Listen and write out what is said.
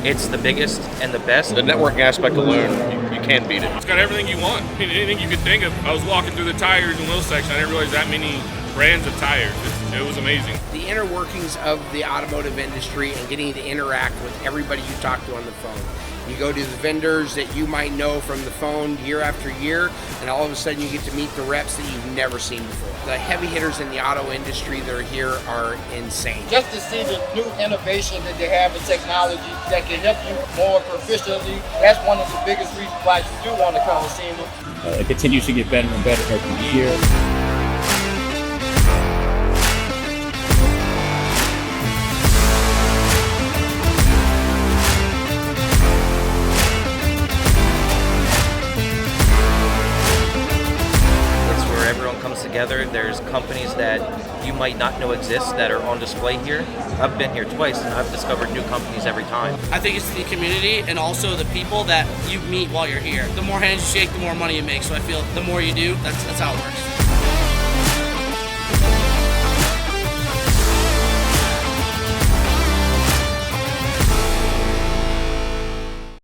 It's the biggest and the best. The networking aspect alone, you can't beat it. It's got everything you want. I mean, anything you could think of. I was walking through the tires and wheel section. I didn't realize that many brands of tires. It was amazing. The inner workings of the automotive industry and getting to interact with everybody you talk to on the phone. You go to the vendors that you might know from the phone year after year, and all of a sudden you get to meet the reps that you've never seen before. The heavy hitters in the auto industry that are here are insane. Just to see the new innovation that they have in technology that can help you more proficiently, that's one of the biggest reasons why you do want to come to SEMA. It continues to get better and better every year. Everyone comes together. There's companies that you might not know exist that are on display here. I've been here twice and I've discovered new companies every time. I think it's the community and also the people that you meet while you're here. The more hands you shake, the more money you make. So I feel the more you do, that's how it works.